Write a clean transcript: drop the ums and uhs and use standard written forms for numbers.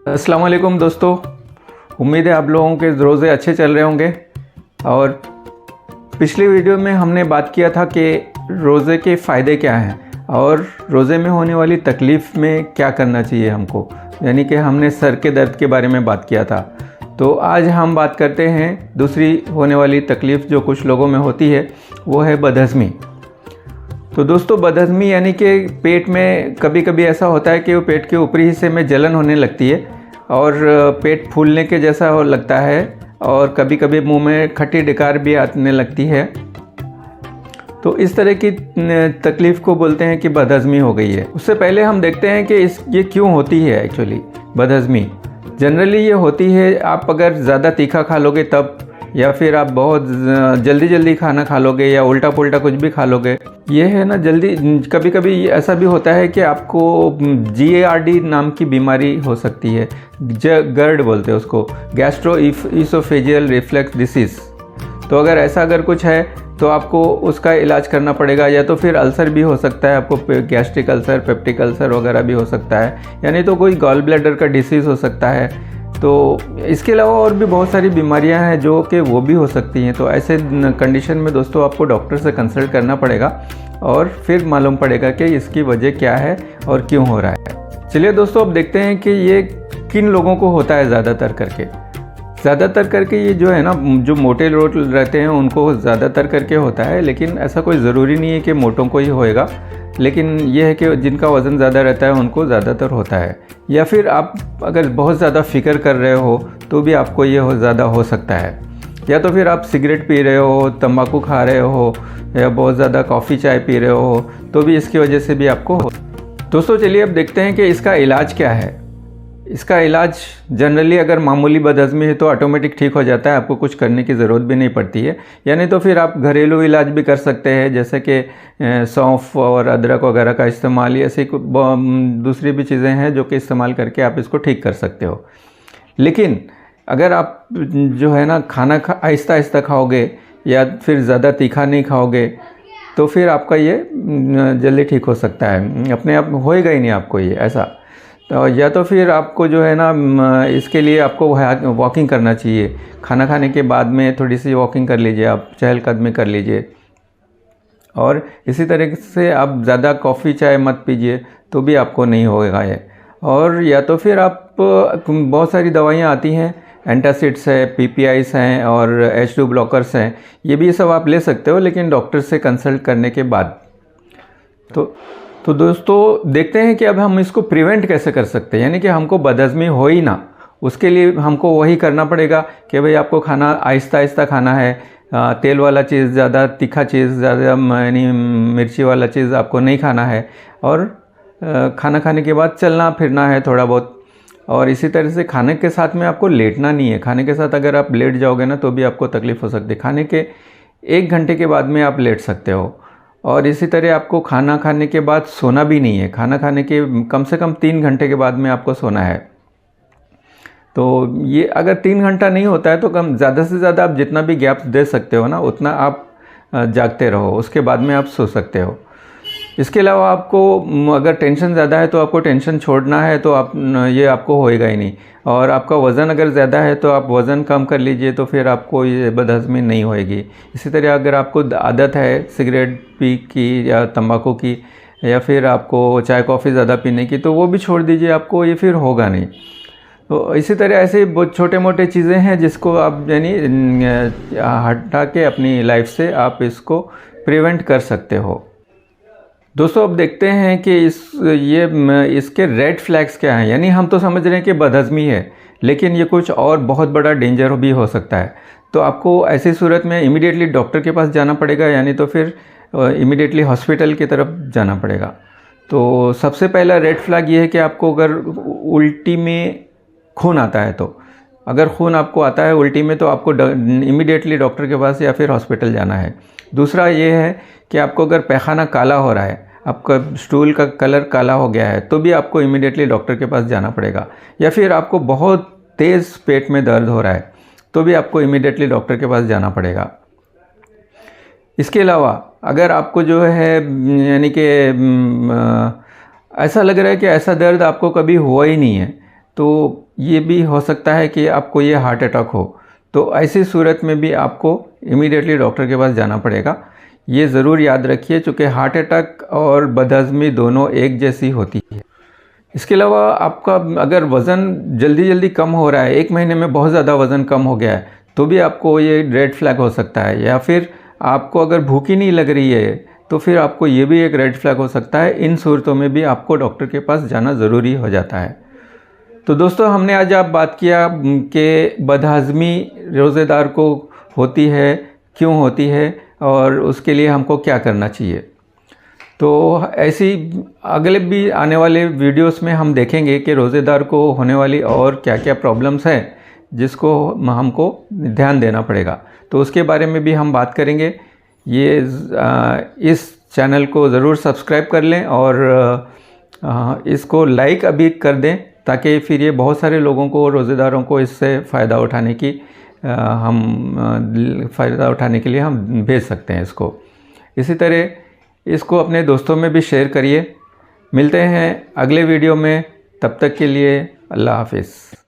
अस्सलाम वालेकुम दोस्तों, उम्मीद है आप लोगों के रोज़े अच्छे चल रहे होंगे। और पिछली वीडियो में हमने बात किया था कि रोज़े के फ़ायदे क्या हैं और रोज़े में होने वाली तकलीफ़ में क्या करना चाहिए हमको, यानी कि हमने सर के दर्द के बारे में बात किया था। तो आज हम बात करते हैं दूसरी होने वाली तकलीफ़ जो कुछ लोगों में होती है, वो है बदहज़मी। तो दोस्तों, बदहज़मी यानी कि पेट में कभी कभी ऐसा होता है कि वो पेट के ऊपरी हिस्से में जलन होने लगती है और पेट फूलने के जैसा हो लगता है और कभी कभी मुंह में खट्टी डकार भी आने लगती है। तो इस तरह की तकलीफ़ को बोलते हैं कि बदहज़मी हो गई है। उससे पहले हम देखते हैं कि ये क्यों होती है। एक्चुअली बदहज़मी जनरली ये होती है, आप अगर ज़्यादा तीखा खा लोगे तब, या फिर आप बहुत जल्दी खाना खा लोगे या उल्टा पुल्टा कुछ भी खा लोगे। ये है ना, जल्दी कभी कभी ऐसा भी होता है कि आपको GARD नाम की बीमारी हो सकती है। GERD बोलते हैं उसको, गैस्ट्रो ईसोफेजियल रिफ्लक्स डिसीज़। तो अगर कुछ है तो आपको उसका इलाज करना पड़ेगा, या तो फिर अल्सर भी हो सकता है, आपको गैस्ट्रिक अल्सर, पेप्टिक अल्सर वगैरह भी हो सकता है, यानी तो कोई गॉल ब्लैडर का डिसीज़ हो सकता है। तो इसके अलावा और भी बहुत सारी बीमारियां हैं जो कि वो भी हो सकती हैं। तो ऐसे कंडीशन में दोस्तों आपको डॉक्टर से कंसल्ट करना पड़ेगा और फिर मालूम पड़ेगा कि इसकी वजह क्या है और क्यों हो रहा है। चलिए दोस्तों, अब देखते हैं कि ये किन लोगों को होता है। ज़्यादातर करके ये जो है ना, जो मोटे लोग रहते हैं उनको ज़्यादातर करके होता है, लेकिन ऐसा कोई ज़रूरी नहीं है कि मोटों को ही होएगा। लेकिन यह है कि जिनका वज़न ज़्यादा रहता है उनको ज़्यादातर होता है। या फिर आप अगर बहुत ज़्यादा फ़िक्र कर रहे हो तो भी आपको ये ज़्यादा हो सकता है। या तो फिर आप सिगरेट पी रहे हो, तंबाकू खा रहे हो, या बहुत ज़्यादा कॉफ़ी चाय पी रहे हो, तो भी इसकी वजह से भी आपको हो। दोस्तों चलिए अब देखते हैं कि इसका इलाज क्या है। इसका इलाज जनरली अगर मामूली बदहज़मी है तो ऑटोमेटिक ठीक हो जाता है, आपको कुछ करने की ज़रूरत भी नहीं पड़ती है। यानी तो फिर आप घरेलू इलाज भी कर सकते हैं, जैसे कि सौंफ और अदरक वगैरह का इस्तेमाल, ऐसी दूसरी भी चीज़ें हैं जो कि इस्तेमाल करके आप इसको ठीक कर सकते हो। लेकिन अगर आप जो है ना खाना आहिस्ता आहिस्ता खाओगे या फिर ज़्यादा तीखा नहीं खाओगे तो फिर आपका ये जल्दी ठीक हो सकता है, अपने आप होएगा ही नहीं आपको ये ऐसा। तो या तो फिर आपको जो है ना, इसके लिए आपको वॉकिंग करना चाहिए। खाना खाने के बाद में थोड़ी सी वॉकिंग कर लीजिए, आप चहलकदमी कर लीजिए। और इसी तरह से आप ज़्यादा कॉफ़ी चाय मत पीजिए तो भी आपको नहीं होगा ये। और या तो फिर आप बहुत सारी दवाइयाँ आती हैं, एंटासिड्स है, PPIs हैं और H2 ब्लॉकर्स हैं, ये भी सब आप ले सकते हो, लेकिन डॉक्टर से कंसल्ट करने के बाद। तो दोस्तों देखते हैं कि अब हम इसको प्रिवेंट कैसे कर सकते हैं, यानी कि हमको बदहज़मी हो ही ना, उसके लिए हमको वही करना पड़ेगा कि भाई आपको खाना आहिस्ता आहिस्ता खाना है। तेल वाला चीज़, ज़्यादा तीखा चीज़, ज़्यादा यानी मिर्ची वाला चीज़ आपको नहीं खाना है। और खाना खाने के बाद चलना फिरना है थोड़ा बहुत। और इसी तरह से खाने के साथ में आपको लेटना नहीं है। खाने के साथ अगर आप लेट जाओगे ना तो भी आपको तकलीफ़ हो सकती है। खाने के 1 घंटे के बाद में आप लेट सकते हो। और इसी तरह आपको खाना खाने के बाद सोना भी नहीं है। खाना खाने के कम से कम 3 घंटे के बाद में आपको सोना है। तो ये अगर 3 घंटा नहीं होता है तो कम ज़्यादा से ज़्यादा आप जितना भी गैप दे सकते हो ना, उतना आप जागते रहो, उसके बाद में आप सो सकते हो। इसके अलावा आपको अगर टेंशन ज़्यादा है तो आपको टेंशन छोड़ना है, तो आप ये आपको होएगा ही नहीं। और आपका वज़न अगर ज़्यादा है तो आप वज़न कम कर लीजिए, तो फिर आपको ये बदहज़मी नहीं होएगी। इसी तरह अगर आपको आदत है सिगरेट पी की या तंबाकू की, या फिर आपको चाय कॉफ़ी ज़्यादा पीने की, तो वो भी छोड़ दीजिए, आपको ये फिर होगा नहीं। तो इसी तरह ऐसे बहुत छोटे मोटे चीज़ें हैं जिसको आप यानी हटा के अपनी लाइफ से आप इसको प्रिवेंट कर सकते हो। दोस्तों अब देखते हैं कि इसके रेड फ्लैग्स क्या हैं। यानी हम तो समझ रहे हैं कि बदहज़मी है, लेकिन ये कुछ और बहुत बड़ा डेंजर भी हो सकता है। तो आपको ऐसी सूरत में इमीडिएटली डॉक्टर के पास जाना पड़ेगा, यानी तो फिर इमीडिएटली हॉस्पिटल की तरफ जाना पड़ेगा। तो सबसे पहला रेड फ्लैग ये है कि आपको अगर उल्टी में खून आता है, तो अगर खून आपको आता है उल्टी में, तो आपको इमीडिएटली डॉक्टर के पास या फिर हॉस्पिटल जाना है। दूसरा ये है कि आपको अगर पैखाना काला हो रहा है, आपका स्टूल का कलर काला हो गया है, तो भी आपको इमीडिएटली डॉक्टर के पास जाना पड़ेगा। या फिर आपको बहुत तेज़ पेट में दर्द हो रहा है तो भी आपको इमीडिएटली डॉक्टर के पास जाना पड़ेगा। इसके अलावा अगर आपको जो है यानी कि ऐसा लग रहा है कि ऐसा दर्द आपको कभी हुआ ही नहीं है, तो ये भी हो सकता है कि आपको ये हार्ट अटैक हो। तो ऐसी सूरत में भी आपको इमीडिएटली डॉक्टर के पास जाना पड़ेगा। ये ज़रूर याद रखिए, चूँकि हार्ट अटैक और बदहज़मी दोनों एक जैसी होती है। इसके अलावा आपका अगर वज़न जल्दी जल्दी कम हो रहा है, 1 महीने में बहुत ज़्यादा वज़न कम हो गया है, तो भी आपको ये रेड फ्लैग हो सकता है। या फिर आपको अगर भूख ही नहीं लग रही है, तो फिर आपको ये भी एक रेड फ्लैग हो सकता है। इन सूरतों में भी आपको डॉक्टर के पास जाना ज़रूरी हो जाता है। तो दोस्तों, हमने आज आप बात किया कि बदहज़मी रोज़ेदार को होती है, क्यों होती है और उसके लिए हमको क्या करना चाहिए। तो ऐसी अगले भी आने वाले वीडियोस में हम देखेंगे कि रोज़ेदार को होने वाली और क्या क्या प्रॉब्लम्स हैं जिसको हमको ध्यान देना पड़ेगा। तो उसके बारे में भी हम बात करेंगे। इस चैनल को ज़रूर सब्सक्राइब कर लें और इसको लाइक अभी कर दें, ताकि फिर ये बहुत सारे लोगों को, रोज़ेदारों को इससे फ़ायदा उठाने की फ़ायदा उठाने के लिए हम भेज सकते हैं इसको। इसी तरह इसको अपने दोस्तों में भी शेयर करिए। मिलते हैं अगले वीडियो में, तब तक के लिए अल्लाह हाफ़िज़।